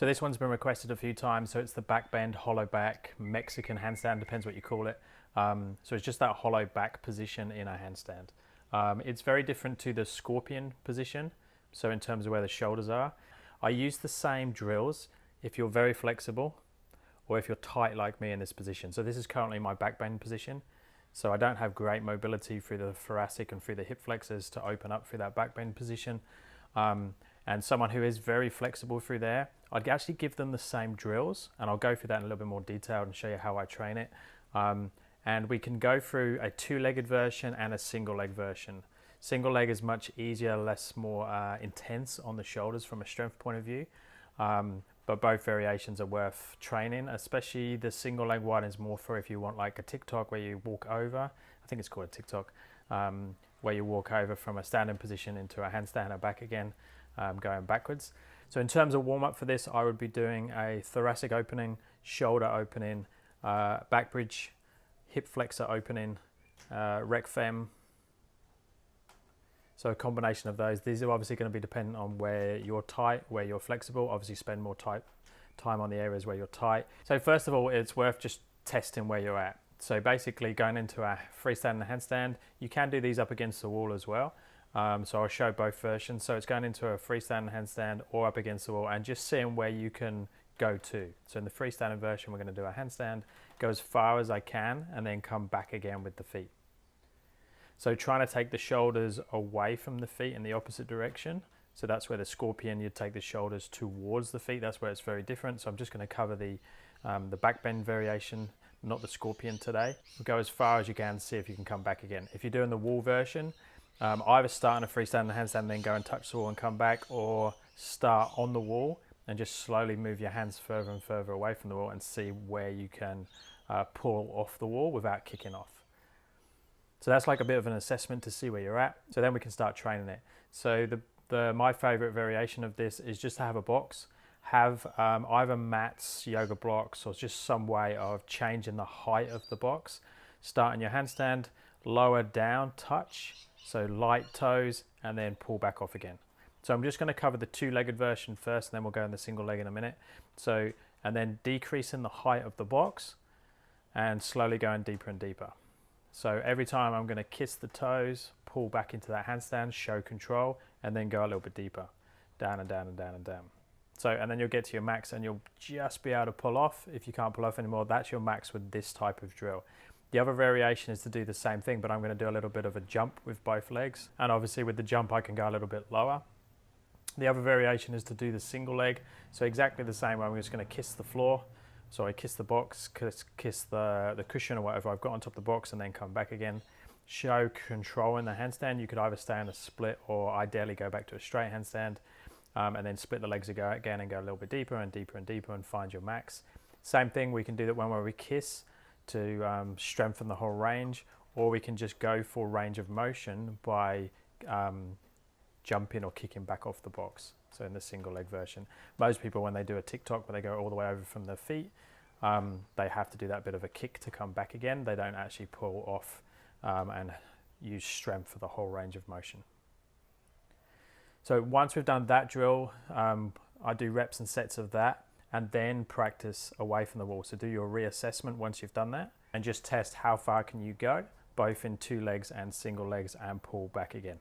So this one's been requested a few times. So it's the back bend, hollow back, Mexican handstand, depends what you call it. So it's just that hollow back position in a handstand. It's very different to the scorpion position. So in terms of where the shoulders are, I use the same drills if you're very flexible or if you're tight like me in this position. So this is currently my back bend position. So I don't have great mobility through the thoracic and through the hip flexors to open up through that back bend position. And someone who is very flexible through there, I'd actually give them the same drills, and I'll go through that in a little bit more detail and show you how I train it. And we can go through a two-legged version and a single-leg version. Single leg is much easier, more intense on the shoulders from a strength point of view. But both variations are worth training, especially the single leg one is more for if you want like a TikTok where you walk over. I think it's called a TikTok, where you walk over from a standing position into a handstand and back again, going backwards. So in terms of warm up for this, I would be doing a thoracic opening, shoulder opening, back bridge, hip flexor opening, rec fem. So a combination of those. These are obviously going to be dependent on where you're tight, where you're flexible. Obviously spend more time on the areas where you're tight. So first of all, it's worth just testing where you're at. So basically going into a freestanding handstand, you can do these up against the wall as well. So I'll show both versions. So it's going into a freestanding handstand or up against the wall and just seeing where you can go to. So in the freestanding version, we're going to do a handstand, go as far as I can and then come back again with the feet. So trying to take the shoulders away from the feet in the opposite direction. So that's where the scorpion, you'd take the shoulders towards the feet. That's where it's very different. So I'm just going to cover the back bend variation, not the scorpion today. We'll go as far as you can, see if you can come back again. If you're doing the wall version, either start in a freestanding handstand, then go and touch the wall and come back, or start on the wall and just slowly move your hands further and further away from the wall and see where you can pull off the wall without kicking off. So that's like a bit of an assessment to see where you're at. So then we can start training it. So my favorite variation of this is just to have a box, have either mats, yoga blocks, or just some way of changing the height of the box. Start in your handstand, lower down, touch, so light toes, and then pull back off again. So I'm just going to cover the two-legged version first, and then we'll go in the single leg in a minute. So, and then decreasing the height of the box and slowly going deeper and deeper. So every time I'm going to kiss the toes, pull back into that handstand, show control, and then go a little bit deeper, down and down and down and down. So, and then you'll get to your max and you'll just be able to pull off. If you can't pull off anymore, that's your max with this type of drill. The other variation is to do the same thing, but I'm going to do a little bit of a jump with both legs. And obviously with the jump, I can go a little bit lower. The other variation is to do the single leg. So exactly the same way, I'm just going to kiss the floor. So I kiss the box, kiss the cushion or whatever I've got on top of the box, and then come back again. Show control in the handstand. You could either stay in a split or ideally go back to a straight handstand, and then split the legs again and go a little bit deeper and deeper and deeper and find your max. Same thing, we can do that one where we kiss to strengthen the whole range, or we can just go for range of motion by jumping or kicking back off the box. So in the single leg version, most people when they do a TikTok where they go all the way over from their feet, they have to do that bit of a kick to come back again. They don't actually pull off and use strength for the whole range of motion. So once we've done that drill, I do reps and sets of that and then practice away from the wall. So do your reassessment once you've done that and just test how far can you go, both in two legs and single legs, and pull back again.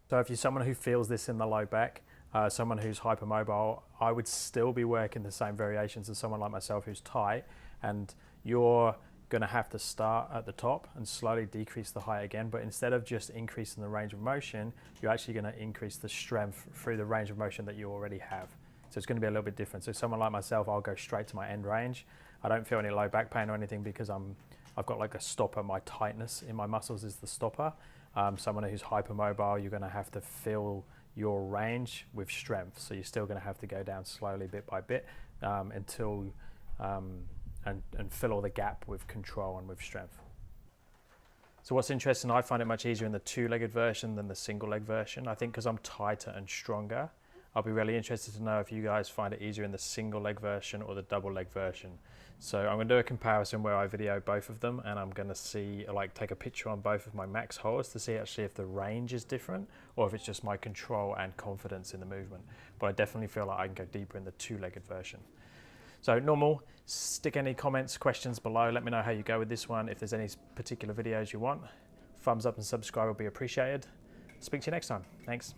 So if you're someone who feels this in the low back, someone who's hypermobile, I would still be working the same variations as someone like myself who's tight, and you're going to have to start at the top and slowly decrease the height again, but instead of just increasing the range of motion, you're actually going to increase the strength through the range of motion that you already have. So it's going to be a little bit different. So someone like myself, I'll go straight to my end range. I don't feel any low back pain or anything because I've got like a stopper. My tightness in my muscles is the stopper. Someone who's hypermobile, you're going to have to fill your range with strength. So you're still going to have to go down slowly bit by bit until and fill all the gap with control and with strength. So what's interesting, I find it much easier in the two-legged version than the single leg version. I think because I'm tighter and stronger, I'll be really interested to know if you guys find it easier in the single leg version or the double leg version. So I'm going to do a comparison where I video both of them, and I'm going to see, like, take a picture on both of my max holds to see actually if the range is different or if it's just my control and confidence in the movement. But I definitely feel like I can go deeper in the two-legged version. So normal, stick any comments, questions below. Let me know how you go with this one. If there's any particular videos you want, thumbs up and subscribe will be appreciated. Speak to you next time. Thanks.